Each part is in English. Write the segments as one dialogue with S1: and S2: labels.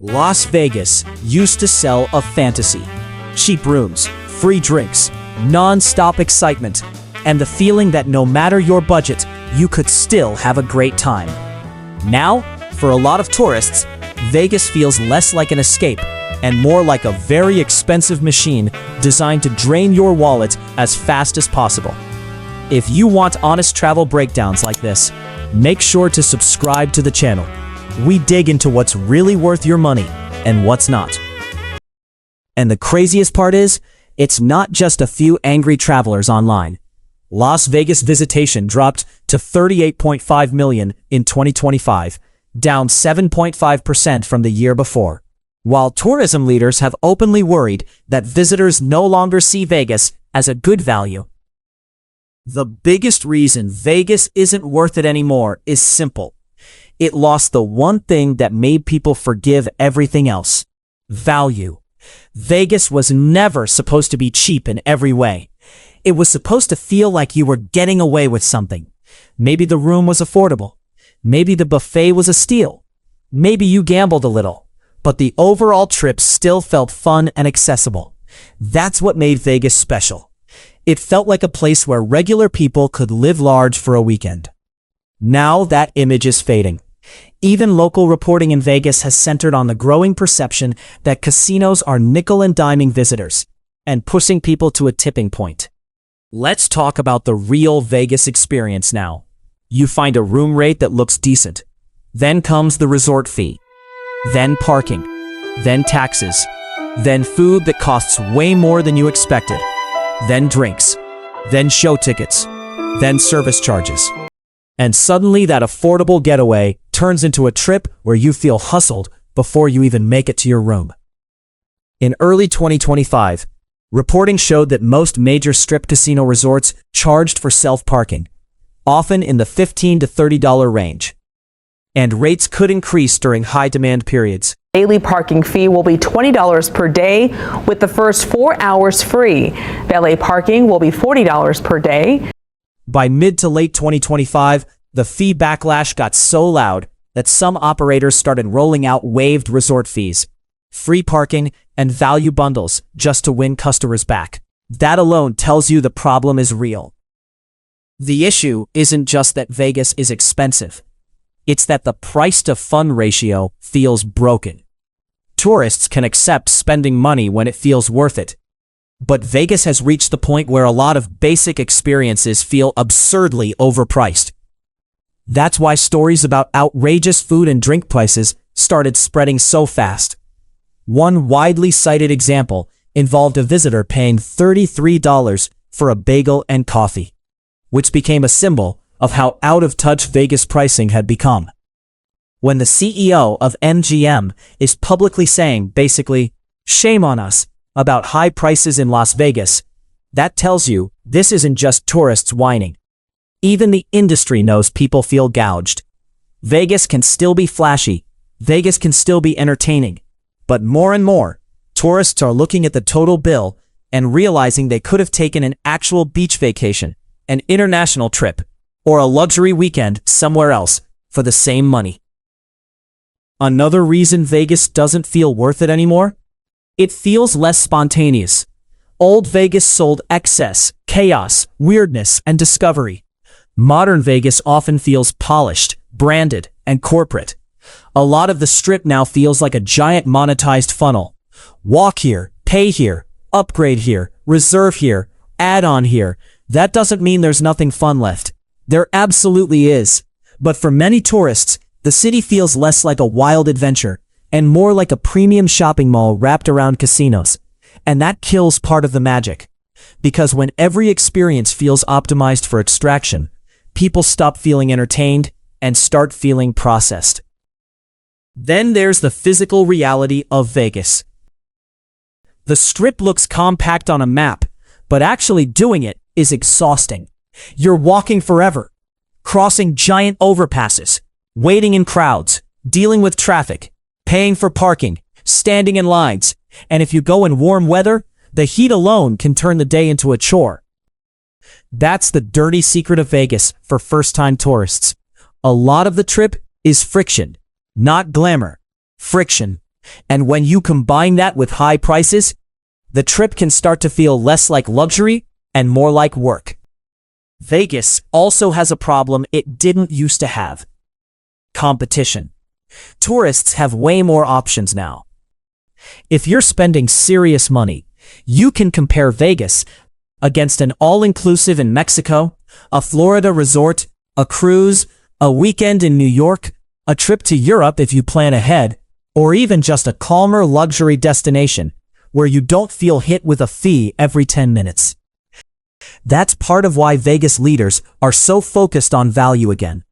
S1: Las Vegas used to sell a fantasy. Cheap rooms, free drinks, non-stop excitement, and the feeling that no matter your budget, you could still have a great time. Now, for a lot of tourists, Vegas feels less like an escape and more like a very expensive machine designed to drain your wallet as fast as possible. If you want honest travel breakdowns like this, make sure to subscribe to the channel. We dig into what's really worth your money and what's not. And the craziest part is, it's not just a few angry travelers online. Las Vegas visitation dropped to 38.5 million in 2025, down 7.5% from the year before. While tourism leaders have openly worried that visitors no longer see Vegas as a good value. The biggest reason Vegas isn't worth it anymore is simple. It lost the one thing that made people forgive everything else: value. Vegas was never supposed to be cheap in every way. It was supposed to feel like you were getting away with something. Maybe the room was affordable. Maybe the buffet was a steal. Maybe you gambled a little. But the overall trip still felt fun and accessible. That's what made Vegas special. It felt like a place where regular people could live large for a weekend. Now that image is fading. Even local reporting in Vegas has centered on the growing perception that casinos are nickel and diming visitors and pushing people to a tipping point. Let's talk about the real Vegas experience now. You find a room rate that looks decent. Then comes the resort fee. Then parking. Then taxes. Then food that costs way more than you expected. Then drinks. Then show tickets. Then service charges. And suddenly that affordable getaway turns into a trip where you feel hustled before you even make it to your room. In early 2025, reporting showed that most major strip casino resorts charged for self-parking, often in the $15 to $30 range. And rates could increase during high-demand periods.
S2: Daily parking fee will be $20 per day, with the first 4 hours free. Valet parking will be $40 per day.
S1: By mid to late 2025, the fee backlash got so loud that some operators started rolling out waived resort fees, free parking, and value bundles just to win customers back. That alone tells you the problem is real. The issue isn't just that Vegas is expensive. It's that the price-to-fun ratio feels broken. Tourists can accept spending money when it feels worth it. But Vegas has reached the point where a lot of basic experiences feel absurdly overpriced. That's why stories about outrageous food and drink prices started spreading so fast. One widely cited example involved a visitor paying $33 for a bagel and coffee, which became a symbol of how out-of-touch Vegas pricing had become. When the CEO of MGM is publicly saying, basically, "Shame on us," about high prices in Las Vegas, that tells you this isn't just tourists whining. Even the industry knows people feel gouged. Vegas can still be flashy. Vegas can still be entertaining. But more and more, tourists are looking at the total bill and realizing they could have taken an actual beach vacation, an international trip, or a luxury weekend somewhere else for the same money. Another reason Vegas doesn't feel worth it anymore? It feels less spontaneous. Old Vegas sold excess, chaos, weirdness, and discovery. Modern Vegas often feels polished, branded, and corporate. A lot of the strip now feels like a giant monetized funnel. Walk here, pay here, upgrade here, reserve here, add on here. That doesn't mean there's nothing fun left. There absolutely is. But for many tourists, the city feels less like a wild adventure and more like a premium shopping mall wrapped around casinos. And that kills part of the magic. Because when every experience feels optimized for extraction, people stop feeling entertained and start feeling processed. Then there's the physical reality of Vegas. The strip looks compact on a map, but actually doing it is exhausting. You're walking forever, crossing giant overpasses, waiting in crowds, dealing with traffic, paying for parking, standing in lines, and if you go in warm weather, the heat alone can turn the day into a chore. That's the dirty secret of Vegas for first-time tourists. A lot of the trip is friction, not glamour. Friction, And when you combine that with high prices, the trip can start to feel less like luxury and more like work. Vegas also has a problem it didn't used to have: competition. Tourists have way more options now. If you're spending serious money, you can compare Vegas against an all-inclusive in Mexico, a Florida resort, a cruise, a weekend in New York, a trip to Europe if you plan ahead, or even just a calmer luxury destination where you don't feel hit with a fee every 10 minutes. That's part of why Vegas leaders are so focused on value again.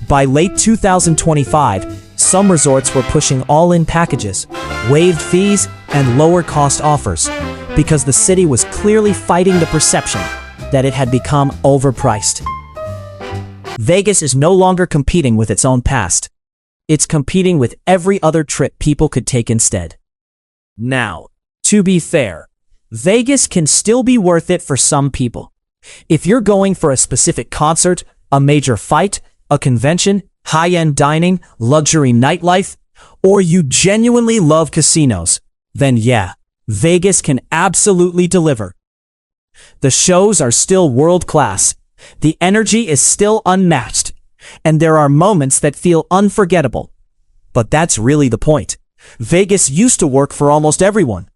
S1: By late 2025, some resorts were pushing all-in packages, waived fees, and lower-cost offers because the city was clearly fighting the perception that it had become overpriced. Vegas is no longer competing with its own past. It's competing with every other trip people could take instead. Now, to be fair, Vegas can still be worth it for some people. If you're going for a specific concert, a major fight, a convention, high-end dining, luxury nightlife, or you genuinely love casinos, then yeah, Vegas can absolutely deliver. The shows are still world-class, the energy is still unmatched, and there are moments that feel unforgettable. But that's really the point. Vegas used to work for almost everyone.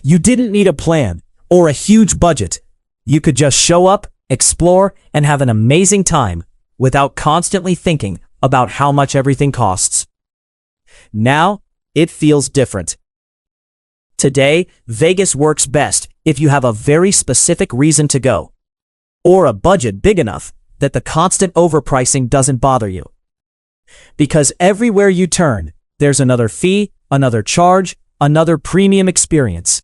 S1: You didn't need a plan or a huge budget. You could just show up, explore, and have an amazing time without constantly thinking about how much everything costs. Now, it feels different. Today, Vegas works best if you have a very specific reason to go, or a budget big enough that the constant overpricing doesn't bother you. Because everywhere you turn, there's another fee, another charge, another premium experience.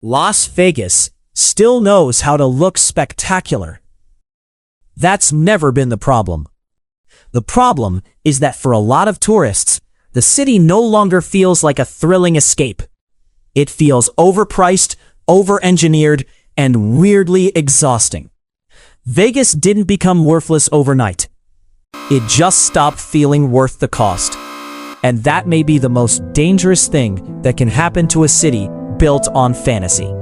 S1: Las Vegas still knows how to look spectacular. That's never been the problem. The problem is that for a lot of tourists, the city no longer feels like a thrilling escape. It feels overpriced, over-engineered, and weirdly exhausting. Vegas didn't become worthless overnight. It just stopped feeling worth the cost. And that may be the most dangerous thing that can happen to a city built on fantasy.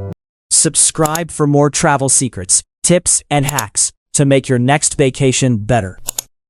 S1: Subscribe for more travel secrets, tips, and hacks to make your next vacation better.